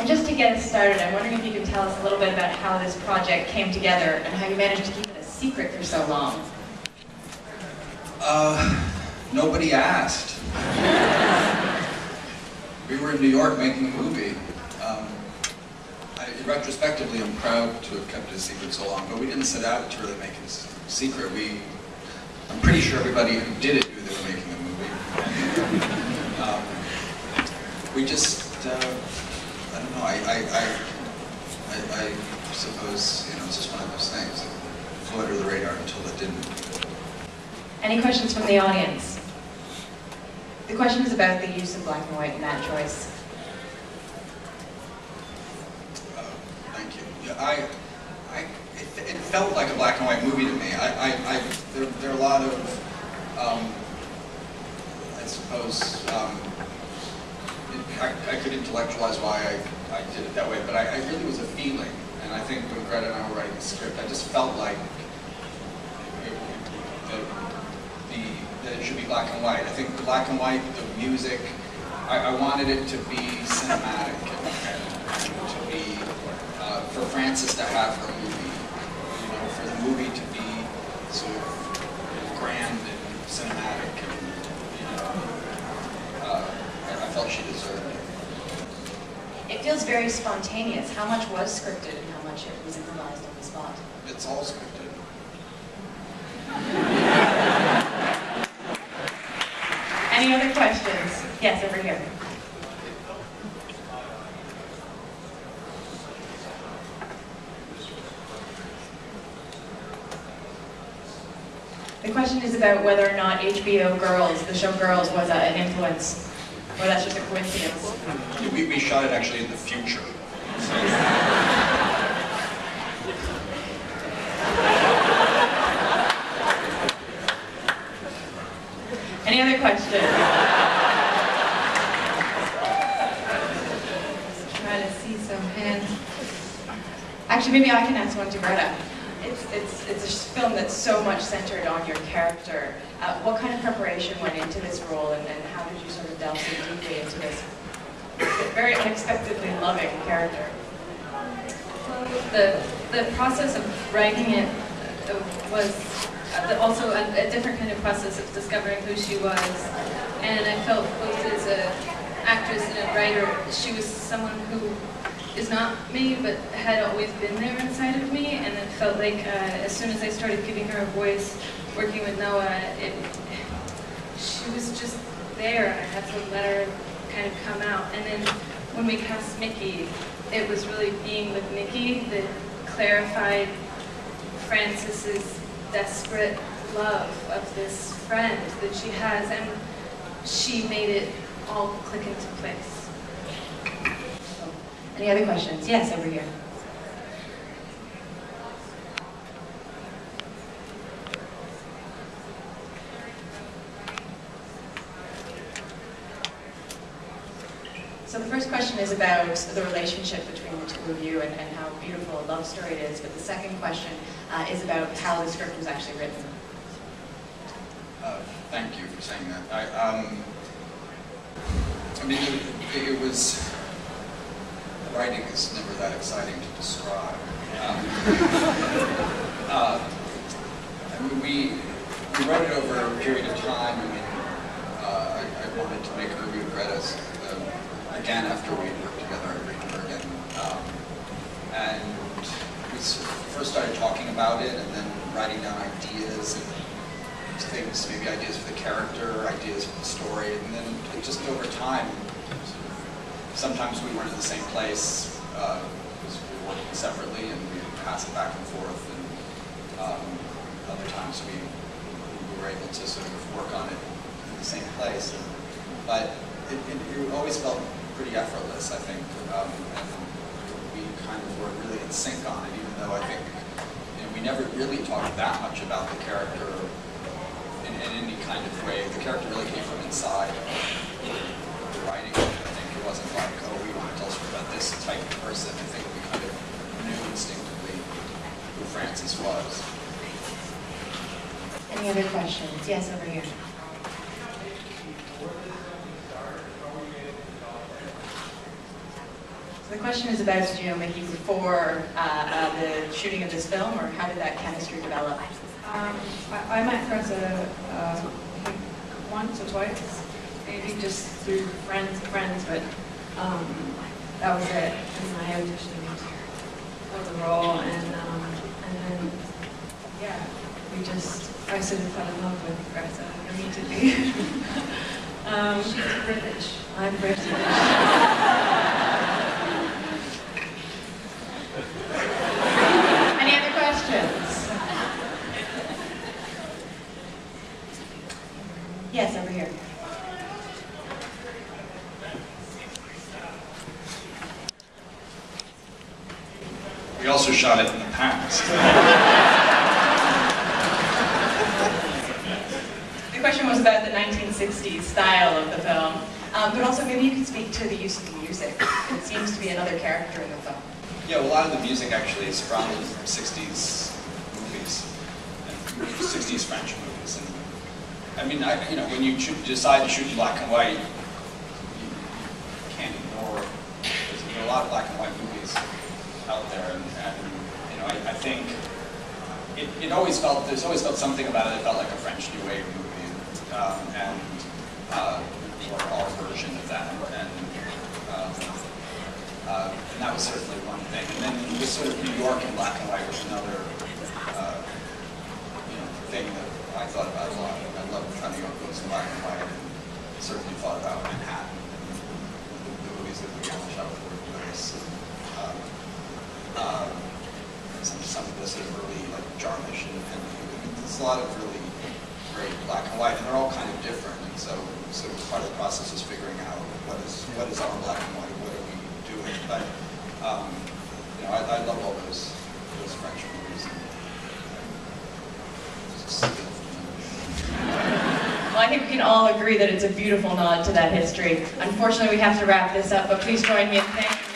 And just to get us started, I'm wondering if you could tell us a little bit about how this project came together and how you managed to keep it a secret for so long. Nobody asked. We were in New York making a movie. Retrospectively, I'm proud to have kept it a secret so long, but we didn't set out to really make it a secret. I'm pretty sure everybody who did it knew they were making a movie. We just, I don't know, I suppose, you know, it's just one of those things. It flew under the radar until it didn't. Any questions from the audience? The question is about the use of black and white in that choice. Thank you. Yeah, it felt like a black and white movie to me. There are a lot of, I suppose, I could intellectualize why I did it that way, but I really was a feeling. And I think when Greta and I were writing the script, I just felt like that it should be black and white. I think the black and white, the music, I wanted it to be cinematic and to be, for Frances to have her movie, you know, for the movie to be sort of grand and cinematic and, you know, I felt she deserved it. It feels very spontaneous. How much was scripted and how much it was improvised on the spot? It's all scripted. Any other questions? Yes, over here. The question is about whether or not HBO Girls, the show Girls, was an influence, or that's just a coincidence. We shot it actually in the future. Any other questions? Let's try to see some hands. Actually, maybe I can ask one to Greta. It's a film that's so much centered on your character. What kind of preparation went into this role, and how did you sort of delve so deeply into this very unexpectedly loving character? Well, the process of writing it was also a different kind of process of discovering who she was, and I felt both as an actress and a writer, she was someone who is not me, but had always been there inside of me, and it felt like as soon as I started giving her a voice, working with Noah, she was just there. I had to let her kind of come out. And then when we cast Mickey, it was really being with Mickey that clarified Frances's desperate love of this friend that she has, and she made it all click into place. Any other questions? Yes, over here. So the first question is about the relationship between the two of you and how beautiful a love story it is, but the second question is about how the script was actually written. Thank you for saying that. I mean, it was, writing is never that exciting to describe. I mean, we wrote it over a period of time. I mean, I wanted to make a movie with Greta again after we worked together at Ryerson. And we first started talking about it and then writing down ideas and things, maybe ideas for the character, ideas for the story, and then just over time, sometimes we weren't in the same place because we were working separately and we would pass it back and forth, and other times we were able to sort of work on it in the same place. But it always felt pretty effortless, I think, and we kind of were really in sync on it, even though I think we never really talked that much about the character in any kind of way. The character really came from inside the writing. I think it wasn't like, oh, we want to tell us about this type of person. I think we kind of knew instinctively who Frances was. Any other questions? Yes, over here. So the question is about, did you know Mickey before the shooting of this film, or how did that chemistry develop? I met Greta I think once or twice, maybe just through friends, but that was it. And I auditioned for the role, and then yeah, I sort of fell in love with Greta immediately. She's British. I'm British. Any other questions? Yes, over here. We also shot it in the past. The question was about the 1960s style of the film, but also maybe you could speak to the use of the music. It seems to be another character in the film. Yeah, well, a lot of the music actually is from 60s movies, and 60s French movies. And I mean, when you decide to shoot in black and white, you can't ignore. There's a lot of black and white movies out there, and I think there's always felt something about it that felt like a French New Wave movie, or our version of that, and that was certainly one thing. And then this sort of New York in black and white was another thing that I thought about a lot. I love how New York goes in black and white, and certainly thought about Manhattan and the movies that we shot before Paris. Some of this sort of early, like, Jarmusch and there's a lot of really great black and white, and they're all kind of different. And so part of the process is figuring out what is our black and white, what are we doing. But I love all those French movies. Well, I think we can all agree that it's a beautiful nod to that history. Unfortunately, we have to wrap this up, but please join me in thanking